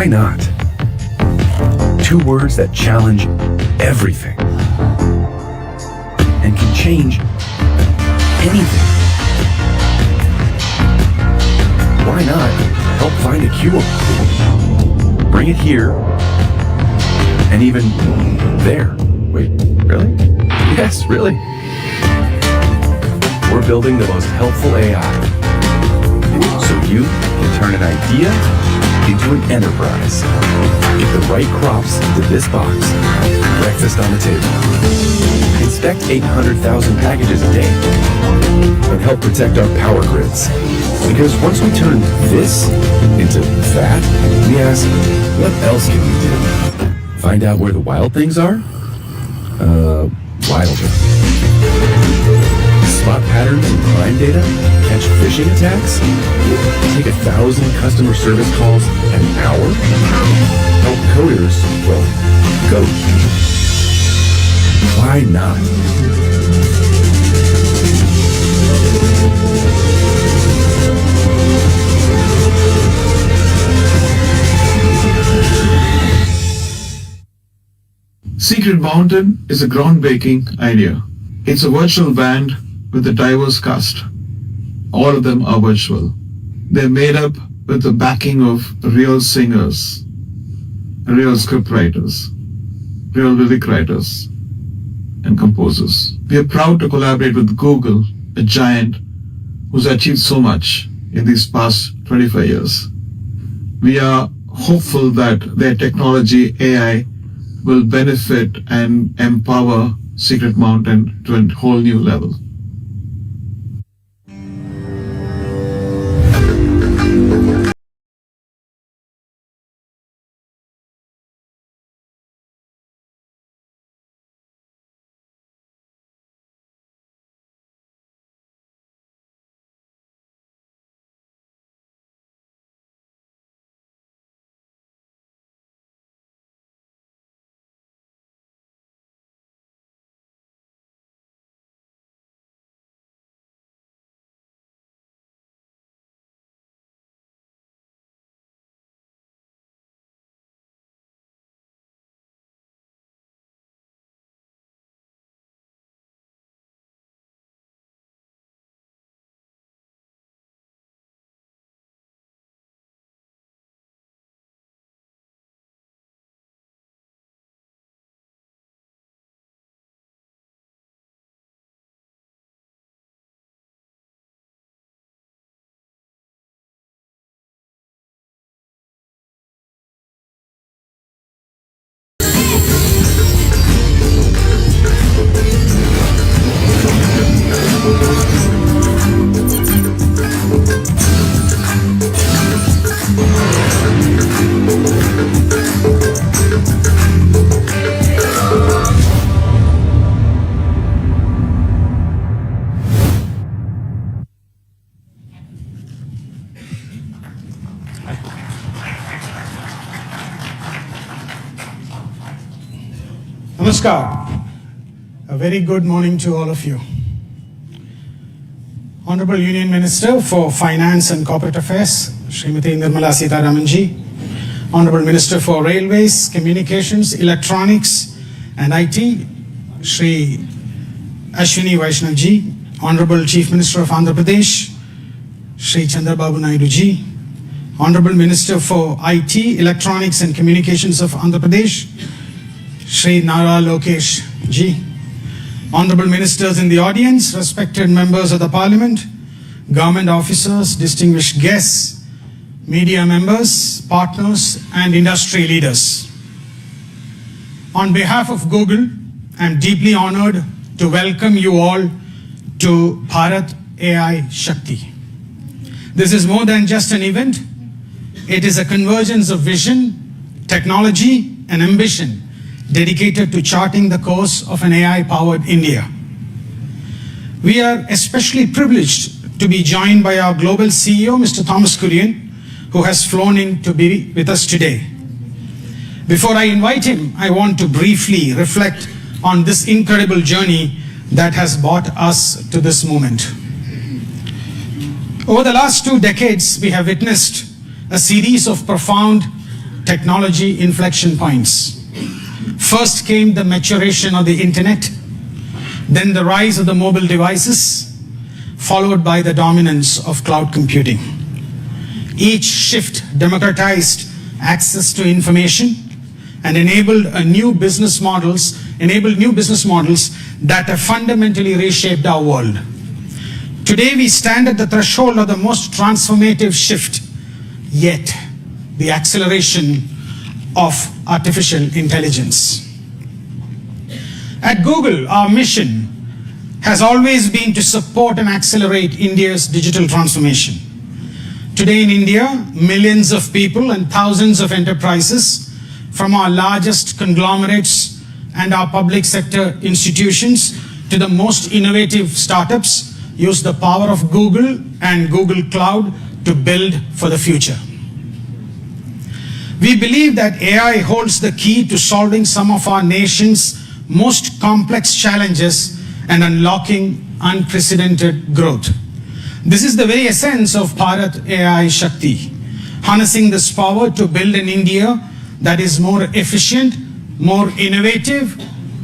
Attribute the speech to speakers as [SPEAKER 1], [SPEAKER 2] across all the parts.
[SPEAKER 1] Why not? Two words that challenge everything and can change anything. Why not help find a cure? Bring it here and even there. Wait, really? Yes, really. We're building the most helpful AI so you can turn an idea into an enterprise. Get the right crops into this box. Breakfast on the table. Inspect 800,000 packages a day. And help protect our power grids. Because once we turn this into that, we ask, what else can we do? Find out where the wild things are? Wilder. Spot patterns in crime data? Catch phishing attacks? Take 1,000 customer service calls an hour? Help coders, well, code. Why not?
[SPEAKER 2] Secret Mountain is a groundbreaking idea. It's a virtual band with a diverse cast. All of them are virtual. They're made up with the backing of real singers, real script writers, real lyric writers, and composers. We are proud to collaborate with Google, a giant who's achieved so much in these past 25 years. We are hopeful that their technology, AI, will benefit and empower Secret Mountain to a whole new level.
[SPEAKER 3] Namaskar. A very good morning to all of you. Honorable Union Minister for Finance and Corporate Affairs, Srimati Nirmala Sitharaman ji, Honorable Minister for Railways, Communications, Electronics and IT, Shri Ashwini Vaishnav ji, Honorable Chief Minister of Andhra Pradesh, Shri Chandrababu Naidu ji, Honorable Minister for IT, Electronics and Communications of Andhra Pradesh, Shri Nara Lokesh ji, Honorable Ministers in the audience, respected members of the Parliament, government officers, distinguished guests, media members, partners and industry leaders. On behalf of Google, I am deeply honored to welcome you all to Bharat AI Shakti. This is more than just an event. It is a convergence of vision, technology and ambition dedicated to charting the course of an AI-powered India. We are especially privileged to be joined by our global CEO, Mr. Thomas Kalyan, who has flown in to be with us today. Before I invite him, I want to briefly reflect on this incredible journey that has brought us to this moment. Over the last 2 decades, we have witnessed a series of profound technology inflection points. First came the maturation of the internet, then the rise of the mobile devices, followed by the dominance of cloud computing. Each shift democratized access to information and enabled new business models that have fundamentally reshaped our world. Today we stand at the threshold of the most transformative shift yet, the acceleration of artificial intelligence. At Google, our mission has always been to support and accelerate India's digital transformation. Today in India, millions of people and thousands of enterprises from our largest conglomerates and our public sector institutions to the most innovative startups use the power of Google and Google Cloud to build for the future. We believe that AI holds the key to solving some of our nation's most complex challenges and unlocking unprecedented growth. This is the very essence of Bharat AI Shakti, harnessing this power to build an India that is more efficient, more innovative,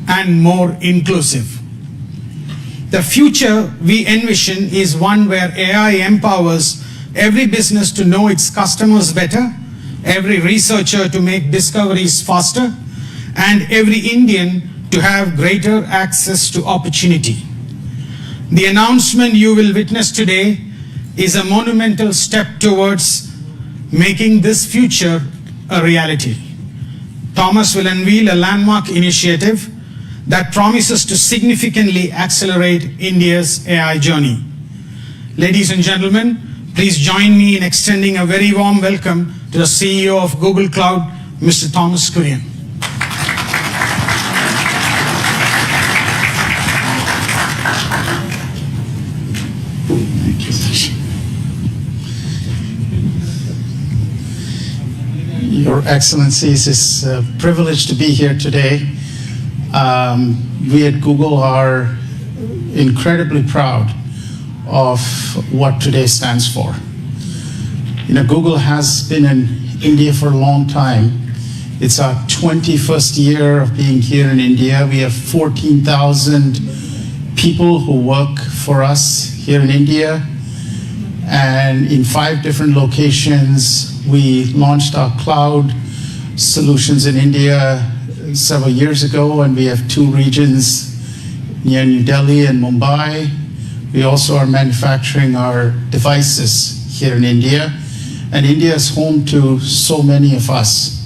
[SPEAKER 3] and more inclusive. The future we envision is one where AI empowers every business to know its customers better, every researcher to make discoveries faster, and every Indian to have greater access to opportunity. The announcement you will witness today is a monumental step towards making this future a reality. Thomas will unveil a landmark initiative that promises to significantly accelerate India's AI journey. Ladies and gentlemen, please join me in extending a very warm welcome to the CEO of Google Cloud, Mr. Thomas Kalyan.
[SPEAKER 4] Your Excellencies, it's a privilege to be here today. We at Google are incredibly proud of what today stands for. You know, Google has been in India for a long time. It's our 21st year of being here in India. We have 14,000 people who work for us here in India. And in 5 different locations, we launched our cloud solutions in India several years ago, and we have 2 regions near New Delhi and Mumbai. We also are manufacturing our devices here in India, and India is home to so many of us.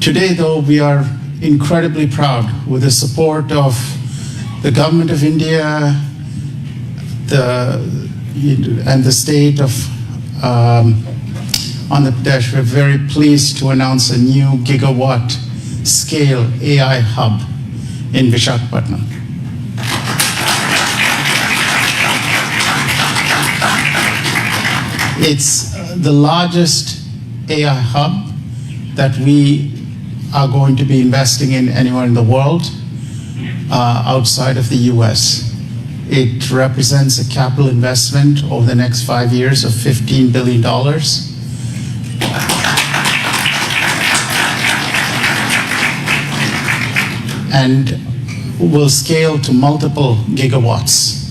[SPEAKER 4] Today, though, we are incredibly proud with the support of the government of India and the state of Andhra Pradesh. We're very pleased to announce a new gigawatt scale AI hub in Visakhapatnam. It's the largest AI hub that we are going to be investing in anywhere in the world outside of the US. It represents a capital investment over the next 5 years of $15 billion. And will scale to multiple gigawatts.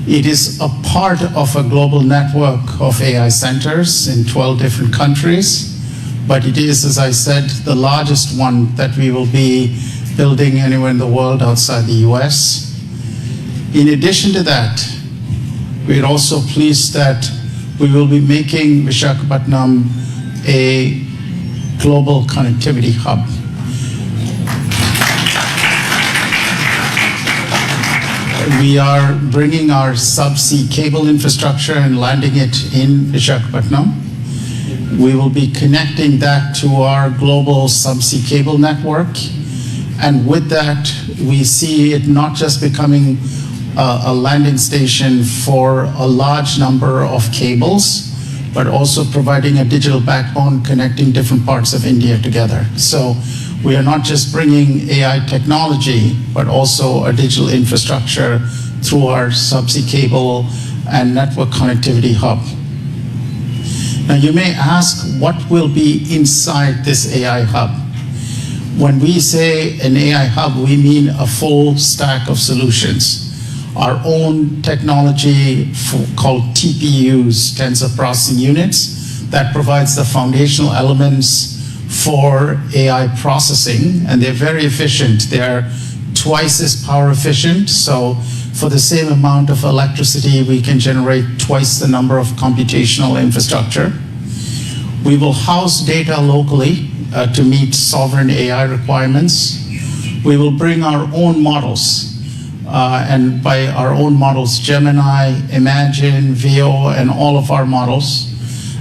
[SPEAKER 4] It is a part of a global network of AI centers in 12 different countries, but it is, as I said, the largest one that we will be building anywhere in the world outside the US. In addition to that, we're also pleased that we will be making Visakhapatnam a global connectivity hub. We are bringing our subsea cable infrastructure and landing it in Visakhapatnam. We will be connecting that to our global subsea cable network. And with that, we see it not just becoming a landing station for a large number of cables, but also providing a digital backbone connecting different parts of India together. So we are not just bringing AI technology, but also a digital infrastructure through our subsea cable and network connectivity hub. Now you may ask, what will be inside this AI hub? When we say an AI hub, we mean a full stack of solutions. Our own technology called TPUs, tensor processing units, that provides the foundational elements for AI processing, and they're very efficient. They're twice as power efficient, so for the same amount of electricity, we can generate twice the number of computational infrastructure. We will house data locally to meet sovereign AI requirements. We will bring our own models, and by our own models, Gemini, Imagine, Veo, and all of our models,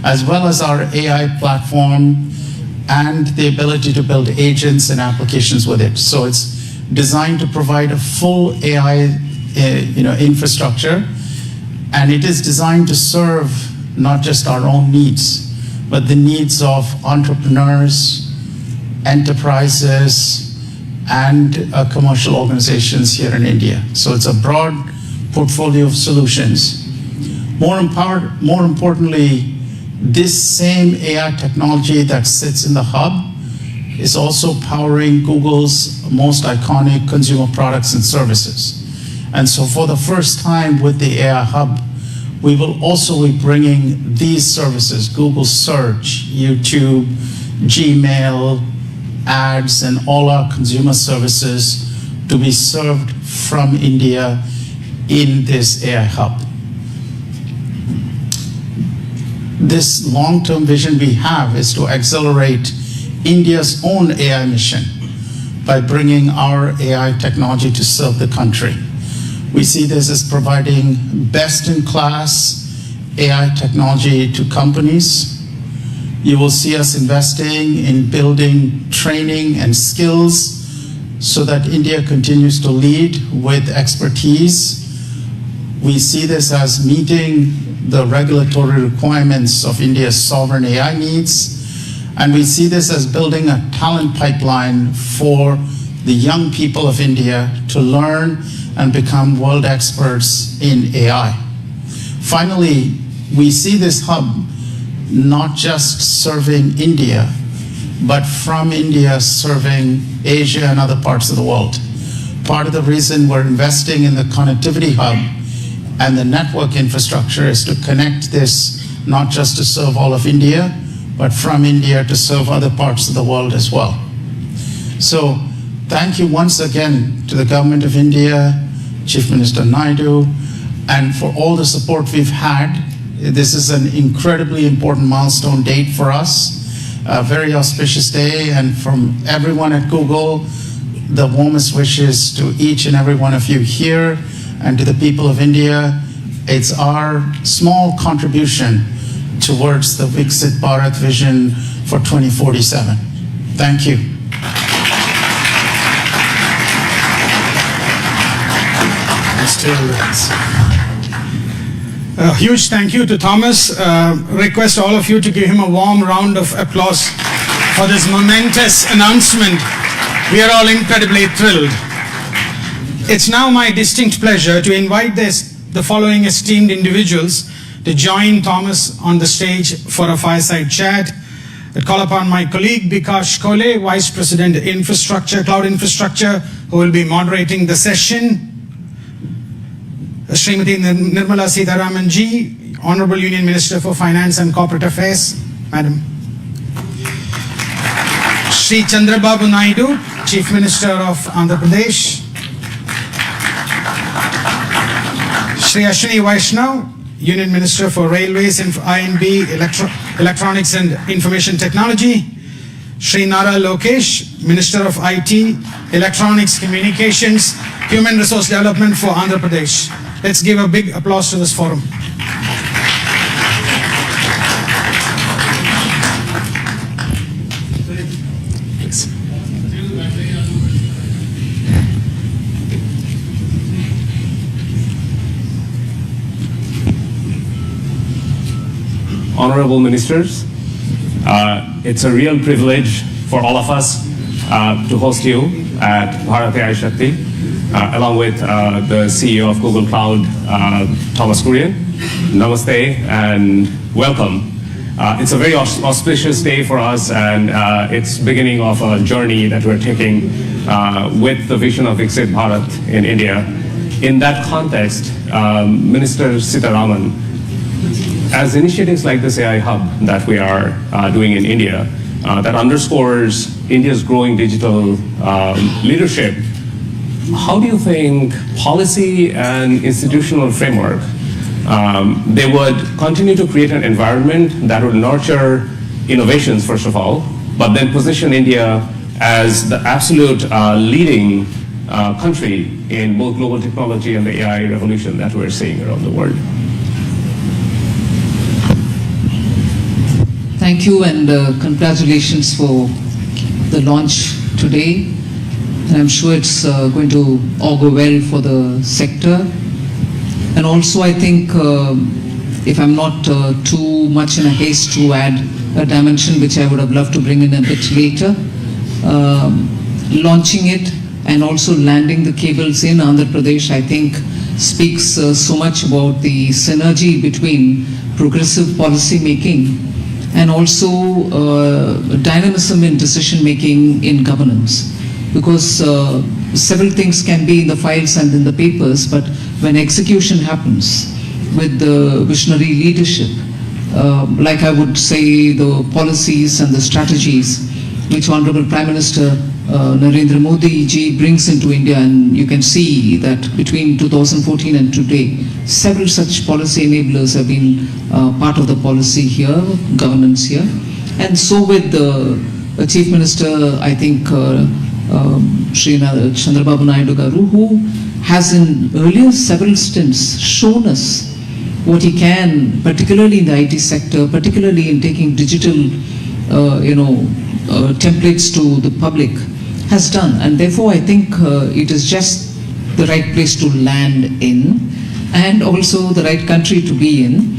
[SPEAKER 4] as well as our AI platform and the ability to build agents and applications with it. So it's designed to provide a full AI infrastructure, and it is designed to serve not just our own needs, but the needs of entrepreneurs, enterprises, and commercial organizations here in India. So it's a broad portfolio of solutions. More importantly, this same AI technology that sits in the hub is also powering Google's most iconic consumer products and services. And so for the first time with the AI hub, we will also be bringing these services, Google Search, YouTube, Gmail, ads, and all our consumer services to be served from India in this AI hub. This long-term vision we have is to accelerate India's own AI mission by bringing our AI technology to serve the country. We see this as providing best-in-class AI technology to companies. You will see us investing in building training and skills so that India continues to lead with expertise. We see this as meeting the regulatory requirements of India's sovereign AI needs. And we see this as building a talent pipeline for the young people of India to learn and become world experts in AI. Finally, we see this hub not just serving India, but from India serving Asia and other parts of the world. Part of the reason we're investing in the connectivity hub and the network infrastructure is to connect this not just to serve all of India, but from India to serve other parts of the world as well. So thank you once again to the government of India, Chief Minister Naidu, and for all the support we've had. This is an incredibly important milestone date for us, a very auspicious day, and from everyone at Google, the warmest wishes to each and every one of you here, and to the people of India. It's our small contribution towards the Viksit Bharat vision for 2047. Thank you.
[SPEAKER 3] A huge thank you to Thomas. Request all of you to give him a warm round of applause for this momentous announcement. We are all incredibly thrilled. It's now my distinct pleasure to invite the following esteemed individuals to join Thomas on the stage for a fireside chat. I call upon my colleague Bikash Kole, Vice President Infrastructure, Cloud Infrastructure, who will be moderating the session. Srimati Nirmala Sitharaman ji, Honorable Union Minister for Finance and Corporate Affairs, Madam. Shri Chandrababu Naidu, Chief Minister of Andhra Pradesh. Shri Ashwini Vaishnav, Union Minister for Railways, I&B, Electronics and Information Technology. Shri Nara Lokesh, Minister of IT, Electronics, Communications, Human Resource Development for Andhra Pradesh. Let's give a big applause to this forum. Please.
[SPEAKER 5] Honorable Ministers, it's a real privilege for all of us to host you at Bharat AI Shakti, along with the CEO of Google Cloud, Thomas Kurian. Namaste and welcome. It's a very auspicious day for us, and it's beginning of a journey that we're taking with the vision of Viksit Bharat in India. In that context, Minister Sitaraman, as initiatives like this AI Hub that we are doing in India, that underscores India's growing digital leadership, how do you think policy and institutional framework they would continue to create an environment that would nurture innovations, first of all, but then position India as the absolute leading country in both global technology and the AI revolution that we're seeing around the world?
[SPEAKER 6] Thank you, and congratulations for the launch today. And I'm sure it's going to augur well for the sector. And also, I think, if I'm not too much in a haste to add a dimension which I would have loved to bring in a bit later, launching it and also landing the cables in Andhra Pradesh, I think, speaks so much about the synergy between progressive policy making and also dynamism in decision making in governance. Because several things can be in the files and in the papers, but when execution happens with the visionary leadership, like I would say the policies and the strategies which Honorable Prime Minister Narendra Modi ji brings into India, and you can see that between 2014 and today, several such policy enablers have been part of the policy here, governance here. And so with the Chief Minister, I think, Shri Chandrababu Naidu Garu, who has in earlier several stints shown us what he can, particularly in the IT sector, particularly in taking digital, templates to the public, has done. And therefore, I think it is just the right place to land in, and also the right country to be in.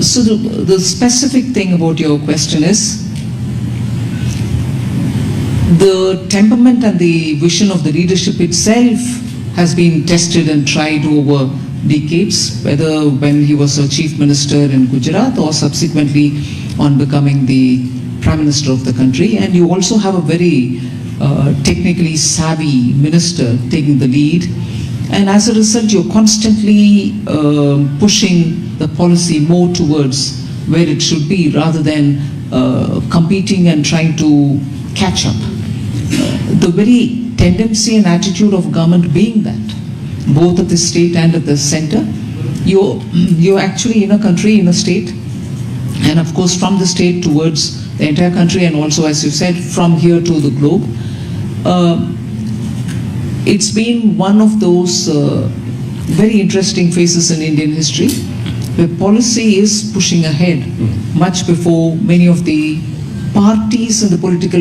[SPEAKER 6] So the specific thing about your question is, the temperament and the vision of the leadership itself has been tested and tried over decades, whether when he was a chief minister in Gujarat or subsequently on becoming the prime minister of the country. And you also have a very technically savvy minister taking the lead. And as a result, you're constantly pushing the policy more towards where it should be, rather than competing and trying to catch up. The very tendency and attitude of government being that, both at the state and at the center, you're actually in a country, in a state, and of course from the state towards the entire country, and also, as you said, from here to the globe. It's been one of those very interesting phases in Indian history, where policy is pushing ahead much before many of the parties in the political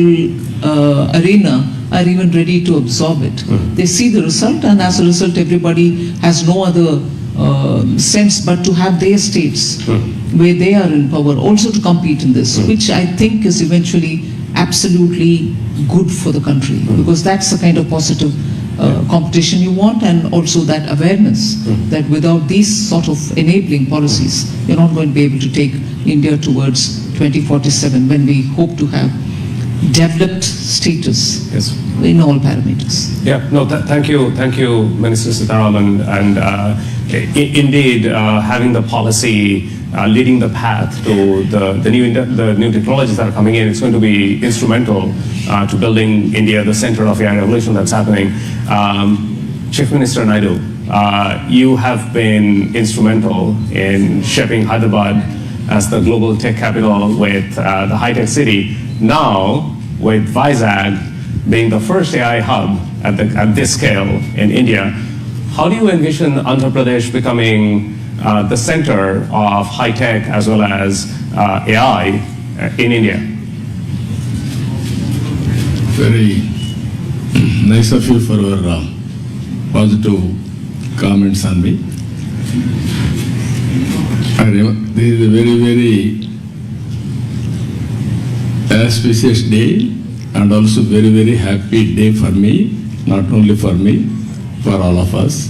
[SPEAKER 6] arena are even ready to absorb it. They see the result, and as a result, everybody has no other sense but to have their states where they are in power also to compete in this, which I think is eventually absolutely good for the country, because that's the kind of positive competition you want, and also that awareness that without these sort of enabling policies, you're not going to be able to take India towards 2047, when we hope to have developed status in all parameters.
[SPEAKER 5] Yeah, no, thank you, Minister Sitaraman, and indeed, having the policy leading the path to the new technologies that are coming in, it's going to be instrumental to building India the center of AI revolution that's happening. Chief Minister Naidu, you have been instrumental in shaping Hyderabad as the global tech capital with the high-tech city. Now, with Vizag being the first AI hub at this scale in India, how do you envision Andhra Pradesh becoming the center of high-tech as well as AI in India?
[SPEAKER 7] Very nice of you for your positive comments on me. This is a very, very auspicious day, and also very, very happy day for me, not only for me, for all of us.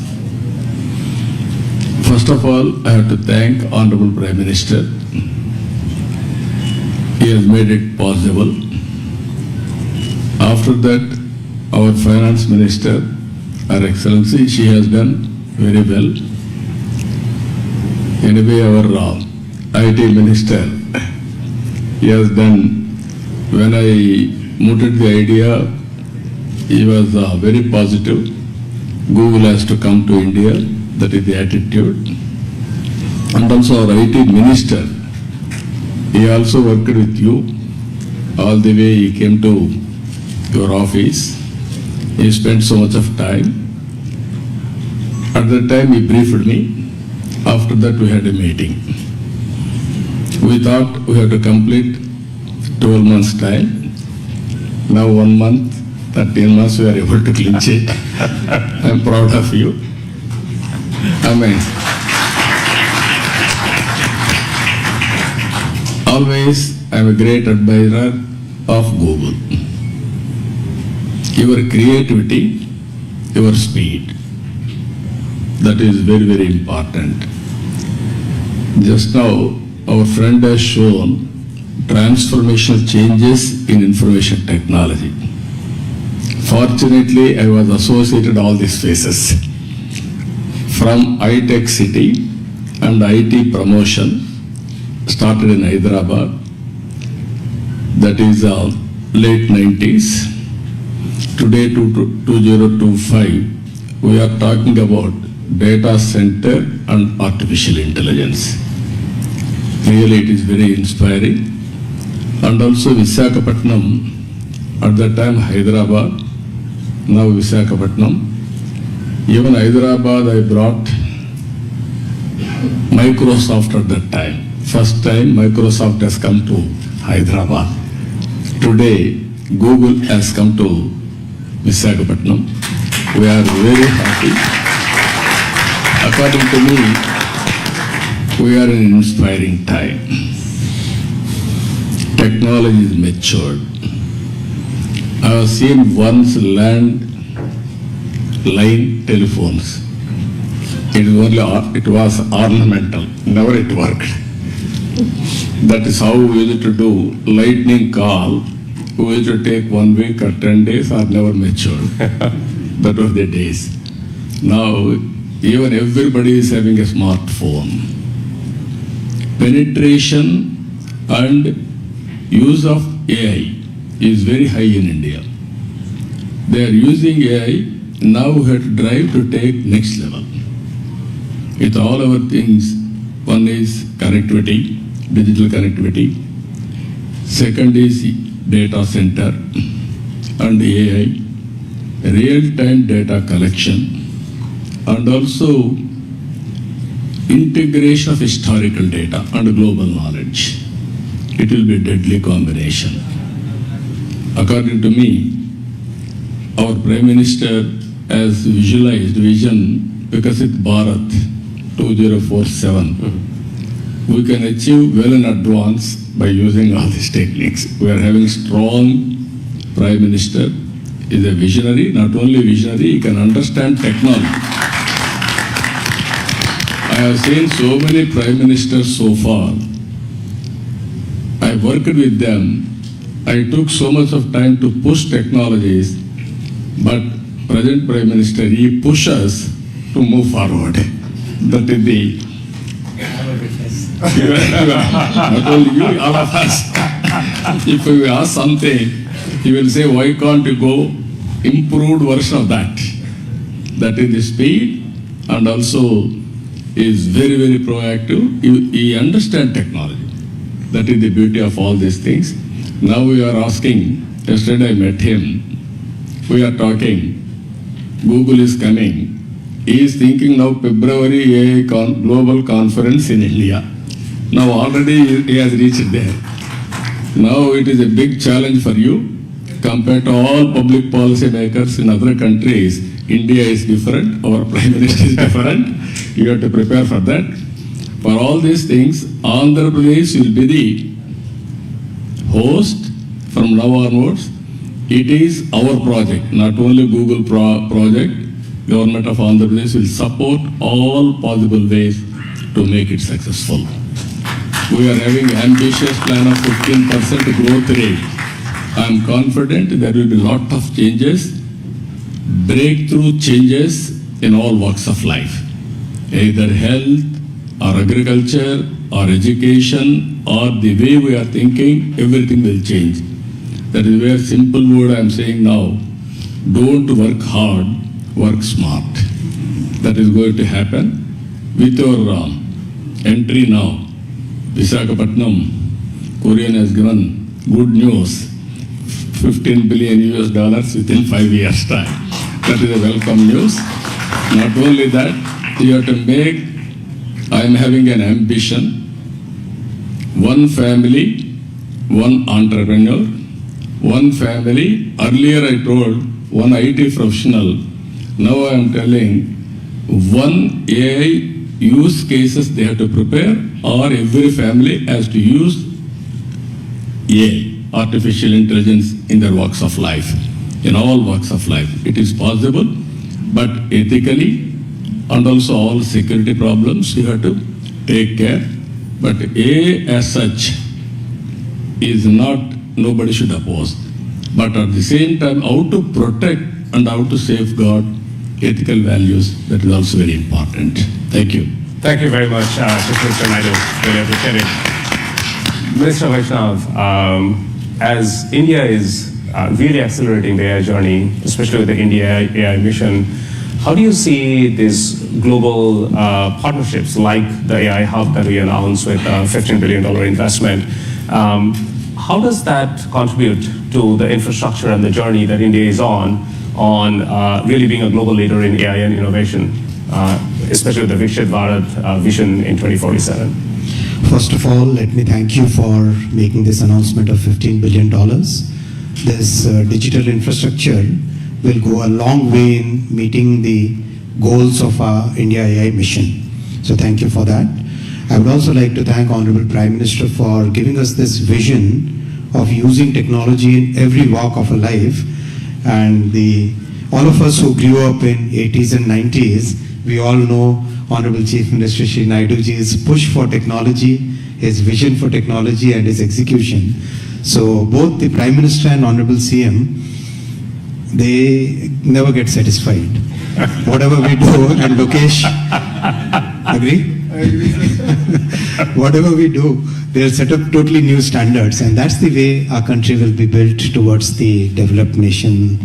[SPEAKER 7] First of all, I have to thank Honorable Prime Minister He has made it possible. After that, our finance minister, Her Excellency, she has done very well. Anyway, our IT minister, he has done. When I mooted the idea, he was very positive. Google has to come to India. That is the attitude. And also our IT minister, he also worked with you. All the way he came to your office. He spent so much of time. At that time he briefed me. After that we had a meeting. We thought we had to complete 12 months time. Now 1 month, 13 months we are able to clinch it. I am proud of you. Amen. Always I am a great admirer of Google. Your creativity, your speed, that is very, very important. Just now, our friend has shown transformational changes in information technology. Fortunately, I was associated all these phases. From iTech City and IT promotion, started in Hyderabad, that is late 90s. Today, 2025, we are talking about data center and artificial intelligence. Really, it is very inspiring. And also Visakhapatnam, at that time Hyderabad, now Visakhapatnam. Even Hyderabad, I brought Microsoft at that time. First time Microsoft has come to Hyderabad. Today, Google has come to Visakhapatnam. We are very happy. According to me, we are in an inspiring time. Technology is matured. I have seen once landline telephones. It was ornamental, never it worked. That is how we used to do lightning call. We used to take 1 week or 10 days or never matured. That was the days. Now, even everybody is having a smartphone. Penetration and use of AI is very high in India. They are using AI, now we have to drive to take next level. With all our things, one is connectivity, digital connectivity. Second is data center and AI, real-time data collection, and also integration of historical data and global knowledge. It will be a deadly combination. According to me, our Prime Minister has visualized vision Viksit Bharat 2047. We can achieve well in advance by using all these techniques. We are having strong Prime Minister. He is a visionary, not only visionary, he can understand technology. I have seen so many Prime Ministers so far. I worked with them. I took so much of time to push technologies, but present Prime Minister, he pushes to move forward. That is the... Not only you, all of us. If we ask something, he will say, why can't you go improved version of that? That is the speed, and also is very, very proactive. He understands technology. That is the beauty of all these things. Now we are asking, yesterday I met him, we are talking, Google is coming. He is thinking now February AI global conference in India. Now already he has reached there. Now it is a big challenge for you. Compared to all public policy makers in other countries, India is different, our Prime Minister is different. You have to prepare for that. For all these things, Andhra Pradesh will be the host from now onwards. It is our project, not only Google project. Government of Andhra Pradesh will support all possible ways to make it successful. We are having ambitious plan of 15% growth rate. I am confident there will be a lot of changes, breakthrough changes in all walks of life, either health or agriculture or education or the way we are thinking, everything will change. That is where simple word I am saying now, don't work hard, work smart. That is going to happen. With your entry now, Visakhapatnam, Korean has given good news, $15 billion within 5 years' time. That is a welcome news. Not only that, you have to make, I am having an ambition, one family, one entrepreneur, one family. Earlier I told one IT professional, now I am telling one AI use cases they have to prepare, or every family has to use AI, artificial intelligence, in their walks of life, in all walks of life. It is possible, but ethically and also all security problems you have to take care. But AI as such is not, nobody should oppose. But at the same time, how to protect and how to safeguard ethical values, that is also very important. Thank you.
[SPEAKER 5] Thank you very much, Mr. Naidu. Really appreciate it. Mr. Vaishnav, as India is really accelerating the AI journey, especially with the India AI mission, how do you see these global partnerships like the AI hub that we announced with a $15 billion investment? How does that contribute to the infrastructure and the journey that India is on really being a global leader in AI and innovation, especially with the Viksit Bharat vision in 2047?
[SPEAKER 8] First of all, let me thank you for making this announcement of $15 billion. This digital infrastructure will go a long way in meeting the goals of our India AI mission. So thank you for that. I would also like to thank Honorable Prime Minister for giving us this vision of using technology in every walk of our life. And all of us who grew up in 80s and 90s, we all know Honorable Chief Minister Shri Naiduji's push for technology, his vision for technology and his execution. So both the Prime Minister and Honorable CM, they never get satisfied. Whatever we do, and Lokesh, agree? Whatever we do, they'll set up totally new standards, and that's the way our country will be built towards the developed nation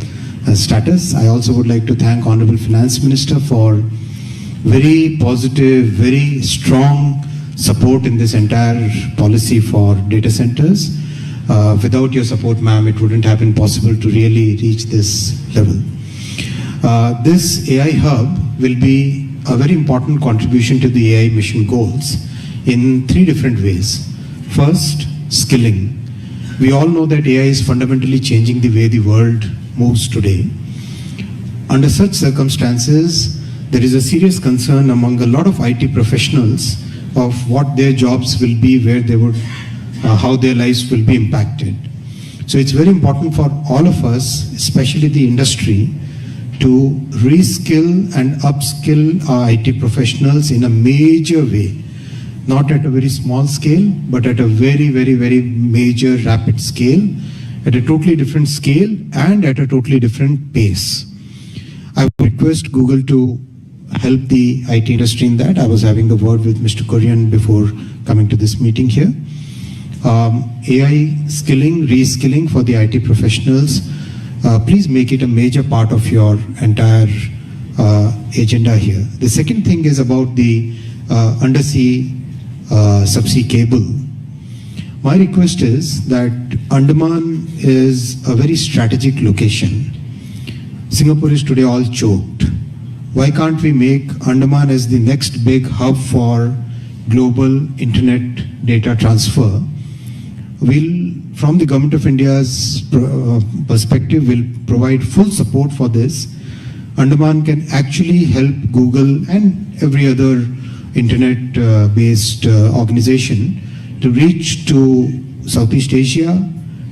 [SPEAKER 8] status. I also would like to thank Honorable Finance Minister for very positive, very strong support in this entire policy for data centers. Without your support, ma'am, it wouldn't have been possible to really reach this level. This AI hub will be a very important contribution to the AI mission goals in 3 different ways. First, skilling. We all know that AI is fundamentally changing the way the world moves today. Under such circumstances, there is a serious concern among a lot of IT professionals of what their jobs will be, where they would, how their lives will be impacted. So it's very important for all of us, especially the industry, to reskill and upskill our IT professionals in a major way. Not at a very small scale, but at a very, very, very major, rapid scale, at a totally different scale and at a totally different pace. I would request Google to help the IT industry in that. I was having a word with Mr. Kalyan before coming to this meeting here. AI skilling, reskilling for the IT professionals, please make it a major part of your entire agenda here. The second thing is about the undersea subsea cable. My request is that Andaman is a very strategic location. Singapore is today all choked. Why can't we make Andaman as the next big hub for global internet data transfer? From the Government of India's perspective, will provide full support for this. Andaman can actually help Google and every other internet-based organization to reach to Southeast Asia,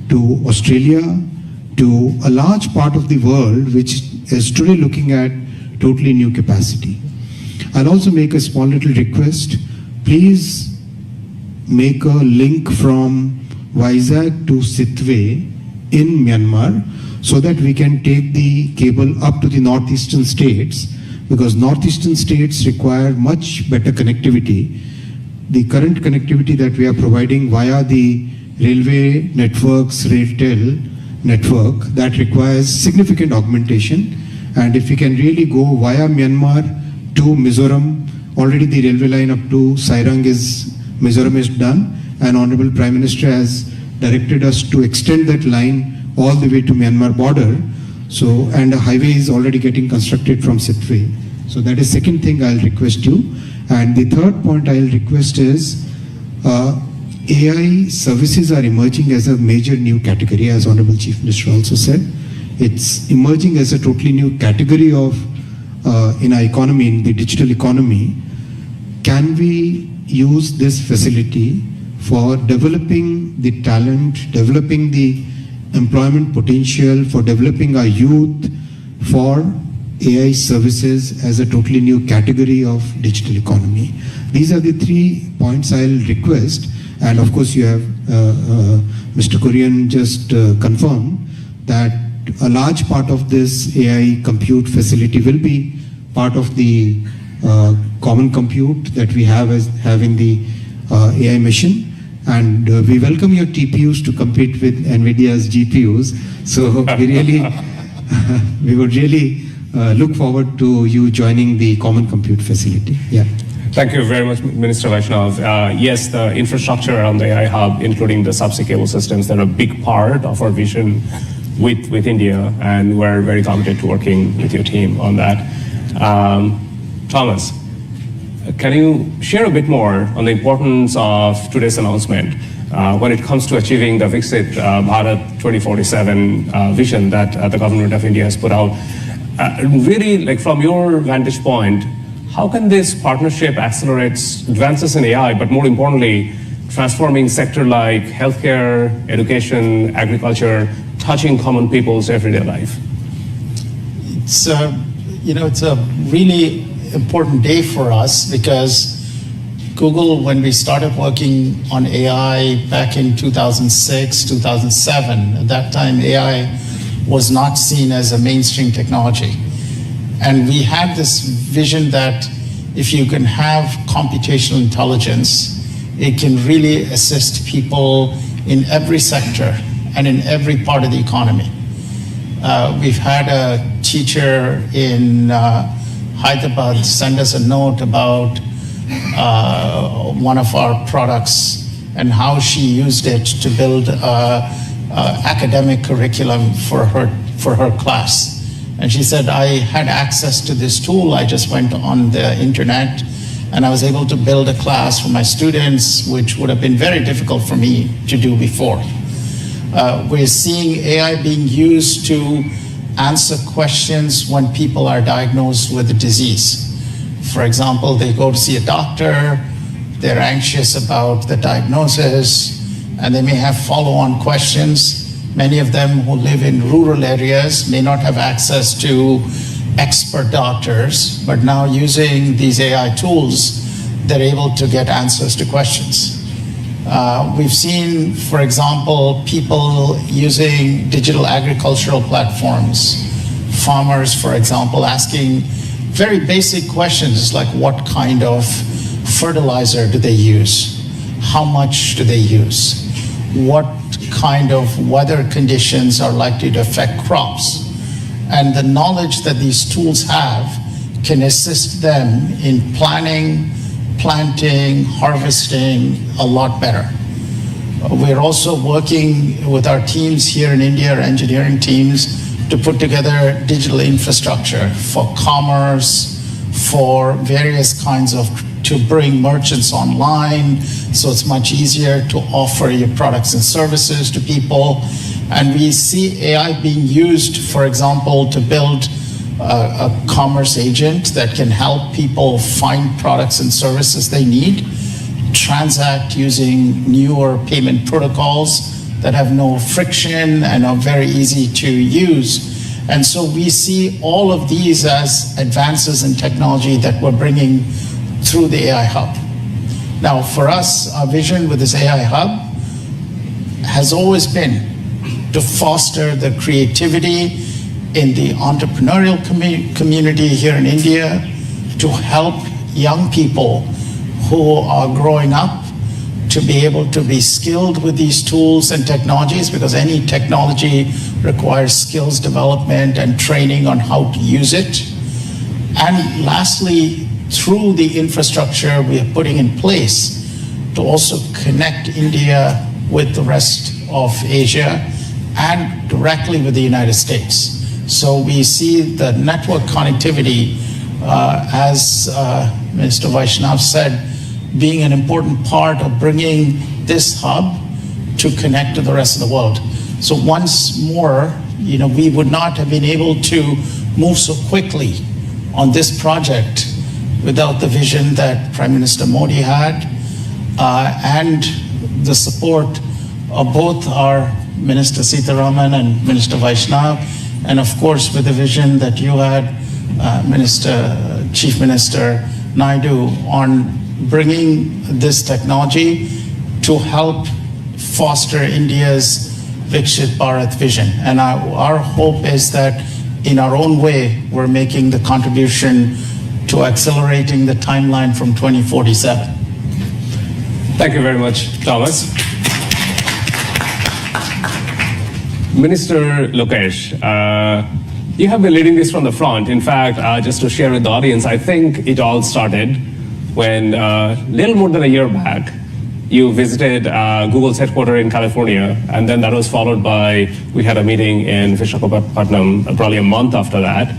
[SPEAKER 8] to Australia, to a large part of the world which is today looking at totally new capacity. I'll also make a small little request. Please make a link from Vizag to Sitwe in Myanmar so that we can take the cable up to the northeastern states, because northeastern states require much better connectivity. The current connectivity that we are providing via the railway networks, RailTel network, that requires significant augmentation. And if we can really go via Myanmar to Mizoram, already the railway line up to Sairang Mizoram is done, and Honorable Prime Minister has directed us to extend that line all the way to Myanmar border. So, and a highway is already getting constructed from Sitwe. So that is second thing I'll request you. And the third point I'll request is AI services are emerging as a major new category, as Honorable Chief Minister also said. It's emerging as a totally new category of in our economy, in the digital economy. Can we use this facility for developing the talent, developing the employment potential, for developing our youth for AI services as a totally new category of digital economy? These are the 3 points I'll request. And of course, you have Mr. Korean just confirmed that a large part of this AI compute facility will be part of the common compute that we have in the AI mission. And we welcome your TPUs to compete with NVIDIA's GPUs. So we would really look forward to you joining the common compute facility. Yeah.
[SPEAKER 5] Thank you very much, Minister Vaishnav. Yes, the infrastructure around the AI hub, including the subsea cable systems, they're a big part of our vision with India, and we're very committed to working with your team on that. Thomas, can you share a bit more on the importance of today's announcement when it comes to achieving the Viksit Bharat 2047 vision that the government of India has put out? Really, like from your vantage point, how can this partnership accelerate advances in AI, but more importantly, transforming sector like healthcare, education, agriculture, touching common people's everyday life?
[SPEAKER 4] It's a really important day for us, because Google, when we started working on AI back in 2006, 2007, at that time AI was not seen as a mainstream technology. And we had this vision that if you can have computational intelligence, it can really assist people in every sector and in every part of the economy. We've had a teacher in Hyderabad send us a note about one of our products and how she used it to build academic curriculum for her class. And she said, I had access to this tool. I just went on the internet and I was able to build a class for my students, which would have been very difficult for me to do before. We're seeing AI being used to answer questions when people are diagnosed with a disease. For example, they go to see a doctor, they're anxious about the diagnosis, and they may have follow-on questions. Many of them who live in rural areas may not have access to expert doctors, but now using these AI tools, they're able to get answers to questions. We've seen, for example, people using digital agricultural platforms, farmers, for example, asking very basic questions like what kind of fertilizer do they use? How much do they use? What kind of weather conditions are likely to affect crops? And the knowledge that these tools have can assist them in planning, planting, harvesting a lot better. We're also working with our teams here in India, our engineering teams, to put together digital infrastructure for commerce, for various kinds of, to bring merchants online, so it's much easier to offer your products and services to people. And we see AI being used, for example, to build a commerce agent that can help people find products and services they need, transact using newer payment protocols that have no friction and are very easy to use. And so we see all of these as advances in technology that we're bringing through the AI Hub. Now, for us, our vision with this AI hub has always been to foster the creativity in the entrepreneurial community here in India, to help young people who are growing up to be able to be skilled with these tools and technologies, because any technology requires skills development and training on how to use it. And lastly, through the infrastructure we are putting in place to also connect India with the rest of Asia and directly with the United States. So we see the network connectivity, as Minister Vaishnav said, being an important part of bringing this hub to connect to the rest of the world. So once more, we would not have been able to move so quickly on this project without the vision that Prime Minister Modi had, and the support of both our Minister Sitaraman and Minister Vaishnav, and of course with the vision that you had, Chief Minister Naidu, on bringing this technology to help foster India's Viksit Bharat vision. And our hope is that in our own way, we're making the contribution to accelerating the timeline from 2047.
[SPEAKER 5] Thank you very much, Thomas. Minister Lokesh, you have been leading this from the front. In fact, just to share with the audience, I think it all started when little more than a year back, you visited Google's headquarters in California, and then that was followed by, we had a meeting in Visakhapatnam probably a month after that.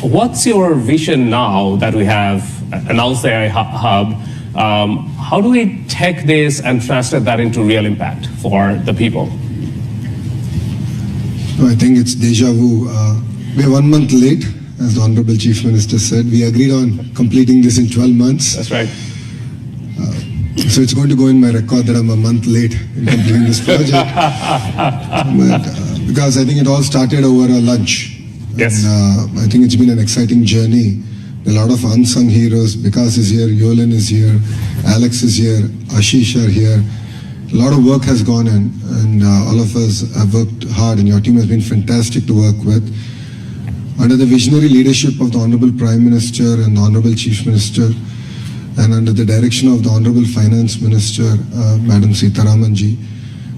[SPEAKER 5] What's your vision now that we have announced the AI hub? How do we take this and translate that into real impact for the people?
[SPEAKER 9] I think it's deja vu. We're 1 month late, as the Honorable Chief Minister said. We agreed on completing this in 12 months.
[SPEAKER 5] That's right.
[SPEAKER 9] So it's going to go in my record that I'm a month late in completing this project. But, because I think it all started over a lunch.
[SPEAKER 5] Yes.
[SPEAKER 9] And, I think it's been an exciting journey. A lot of unsung heroes. Vikas is here, Yolan is here, Alex is here, Ashish are here. A lot of work has gone in, and all of us have worked hard, and your team has been fantastic to work with. Under the visionary leadership of the Honorable Prime Minister and the Honorable Chief Minister, and under the direction of the Honorable Finance Minister, Madam Sitaraman ji,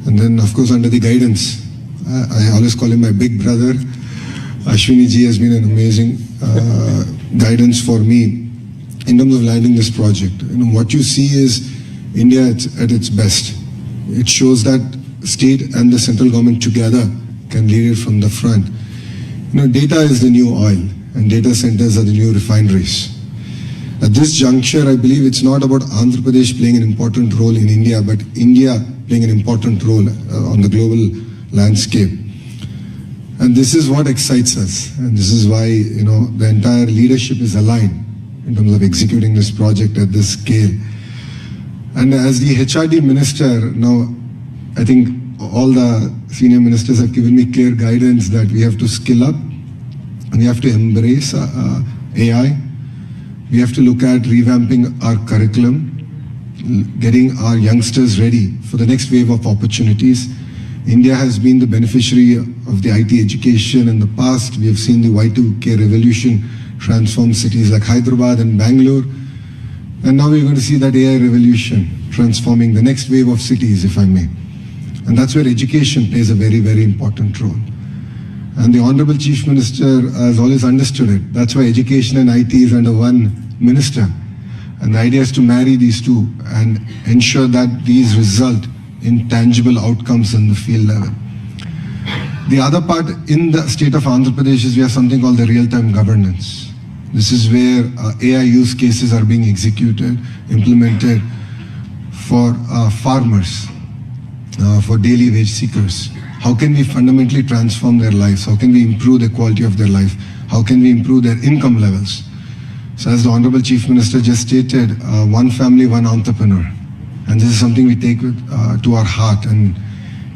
[SPEAKER 9] and then of course under the guidance, I always call him my big brother, Ashwini ji has been an amazing guidance for me in terms of landing this project. What you see is India at its best. It shows that state and the central government together can lead it from the front. Data is the new oil, and data centers are the new refineries. At this juncture, I believe it's not about Andhra Pradesh playing an important role in India, but India playing an important role on the global landscape. And this is what excites us, and this is why the entire leadership is aligned in terms of executing this project at this scale. And as the HRD minister, now I think all the senior ministers have given me clear guidance that we have to skill up, and we have to embrace AI. We have to look at revamping our curriculum, getting our youngsters ready for the next wave of opportunities. India has been the beneficiary of the IT education in the past. We have seen the Y2K revolution transform cities like Hyderabad and Bangalore. And now we're going to see that AI revolution transforming the next wave of cities, if I may. And that's where education plays a very, very important role. And the Honorable Chief Minister has always understood it. That's why education and IT is under one minister. And the idea is to marry these two and ensure that these result in tangible outcomes in the field level. The other part in the state of Andhra Pradesh is we have something called the real-time governance. This is where AI use cases are being executed, implemented for farmers, for daily wage seekers. How can we fundamentally transform their lives? How can we improve the quality of their life? How can we improve their income levels? So as the Honorable Chief Minister just stated, one family, one entrepreneur. And this is something we take to our heart. And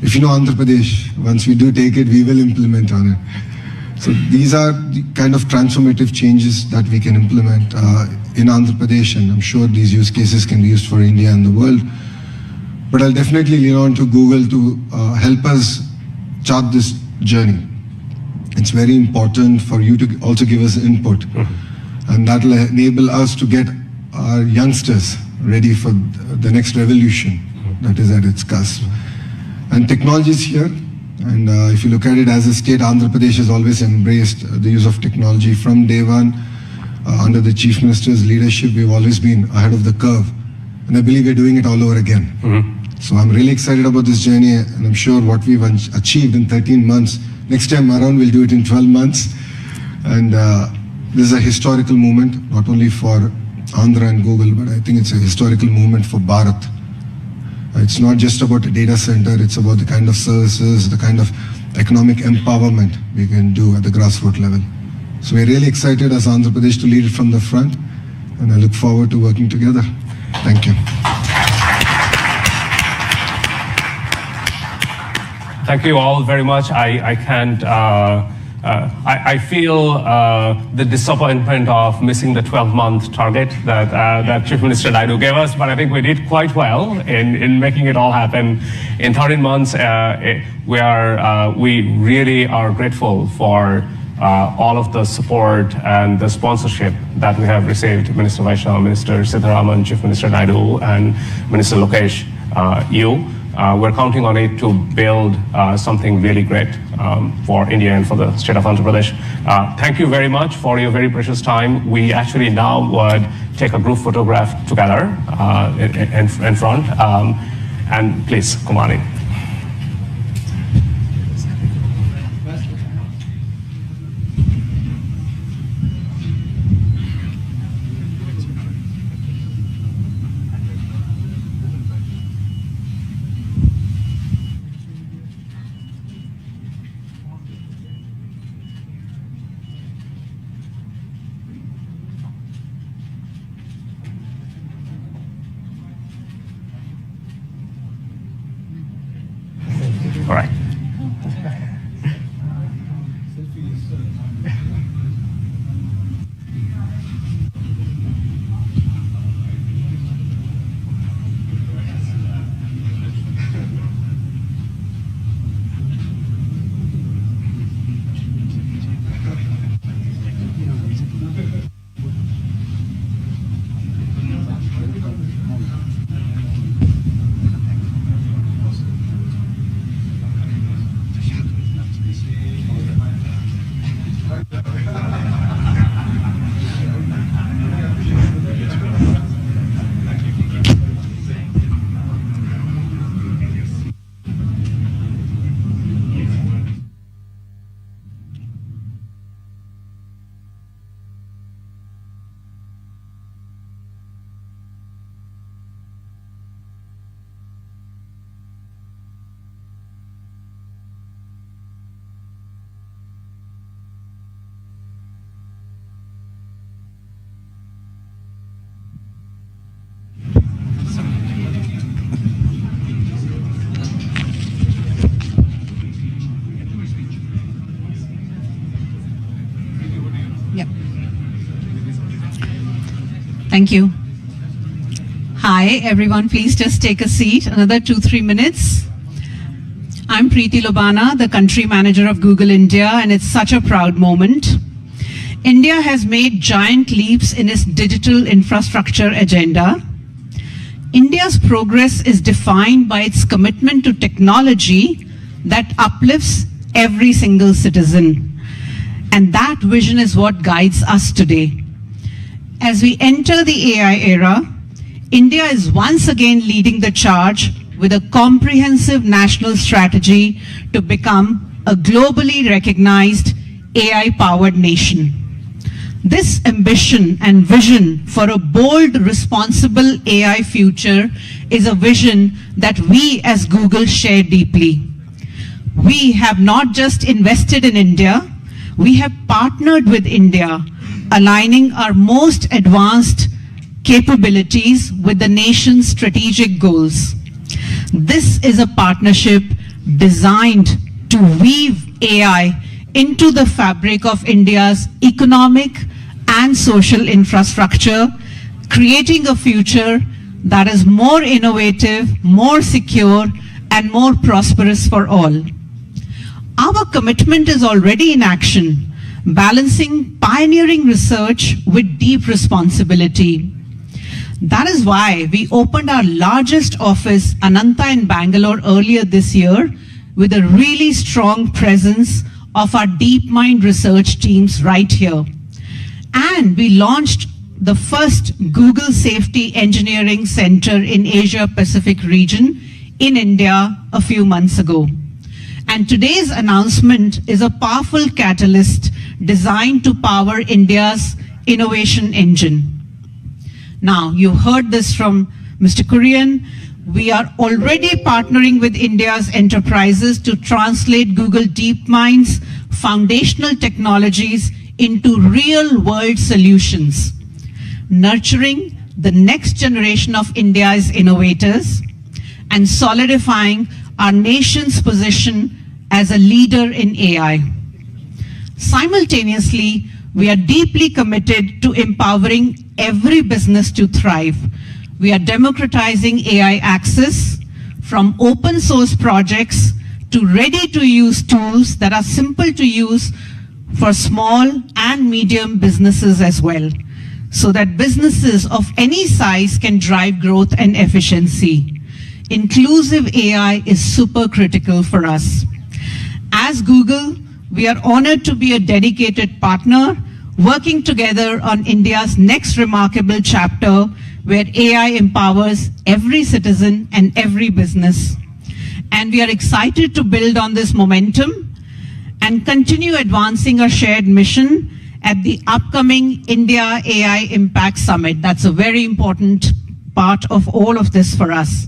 [SPEAKER 9] if you know Andhra Pradesh, once we do take it, we will implement on it. So these are the kind of transformative changes that we can implement in Andhra Pradesh, and I'm sure these use cases can be used for India and the world. But I'll definitely lean on to Google to help us chart this journey. It's very important for you to also give us input, and that will enable us to get our youngsters ready for the next revolution that is at its cusp. And technology is here, and if you look at it as a state, Andhra Pradesh has always embraced the use of technology from day one. Under the Chief Minister's leadership, we've always been ahead of the curve, and I believe we're doing it all over again. So I'm really excited about this journey, and I'm sure what we've achieved in 13 months, next time around we'll do it in 12 months. And this is a historical moment, not only for Andhra and Google, but I think it's a historical moment for Bharat. It's not just about a data center, it's about the kind of services, the kind of economic empowerment we can do at the grassroots level. So we're really excited as Andhra Pradesh to lead it from the front, and I look forward to working together. Thank you.
[SPEAKER 5] Thank you all very much. I can't, I feel the disappointment of missing the 12-month target that Chief Minister Naidu gave us, but I think we did quite well in making it all happen. In 13 months, we really are grateful for all of the support and the sponsorship that we have received. Minister Vaishnav, Minister Sitharaman, Chief Minister Naidu, and Minister Lokesh, you. We're counting on it to build something really great for India and for the state of Andhra Pradesh. Thank you very much for your very precious time. We actually now would take a group photograph together in front. And please, Kumari. All right.
[SPEAKER 10] Thank you. Hi, everyone. Please just take a seat. Another 2-3 minutes. I'm Preeti Lobana, the country manager of Google India, and it's such a proud moment. India has made giant leaps in its digital infrastructure agenda. India's progress is defined by its commitment to technology that uplifts every single citizen. And that vision is what guides us today. As we enter the AI era, India is once again leading the charge with a comprehensive national strategy to become a globally recognized AI-powered nation. This ambition and vision for a bold, responsible AI future is a vision that we as Google share deeply. We have not just invested in India, we have partnered with India, aligning our most advanced capabilities with the nation's strategic goals. This is a partnership designed to weave AI into the fabric of India's economic and social infrastructure, creating a future that is more innovative, more secure, and more prosperous for all. Our commitment is already in action, balancing pioneering research with deep responsibility. That is why we opened our largest office, Ananta in Bangalore, earlier this year, with a really strong presence of our DeepMind research teams right here. And we launched the first Google Safety Engineering Center in Asia Pacific region in India a few months ago. And today's announcement is a powerful catalyst designed to power India's innovation engine. Now, you heard this from Mr. Kurian. We are already partnering with India's enterprises to translate Google DeepMind's foundational technologies into real-world solutions, nurturing the next generation of India's innovators and solidifying our nation's position as a leader in AI. Simultaneously, we are deeply committed to empowering every business to thrive. We are democratizing AI access from open source projects to ready-to-use tools that are simple to use for small and medium businesses as well, so that businesses of any size can drive growth and efficiency. Inclusive AI is super critical for us. As Google, we are honored to be a dedicated partner working together on India's next remarkable chapter where AI empowers every citizen and every business. And we are excited to build on this momentum and continue advancing our shared mission at the upcoming India AI Impact Summit. That's a very important part of all of this for us.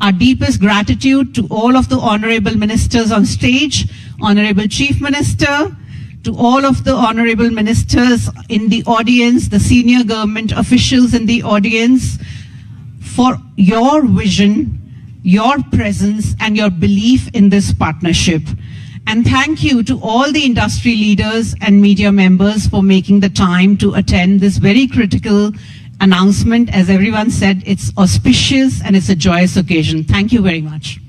[SPEAKER 10] Our deepest gratitude to all of the honorable ministers on stage, Honorable Chief Minister, to all of the honorable ministers in the audience, the senior government officials in the audience, for your vision, your presence, and your belief in this partnership. And thank you to all the industry leaders and media members for making the time to attend this very critical announcement. As everyone said, it's auspicious and it's a joyous occasion. Thank you very much.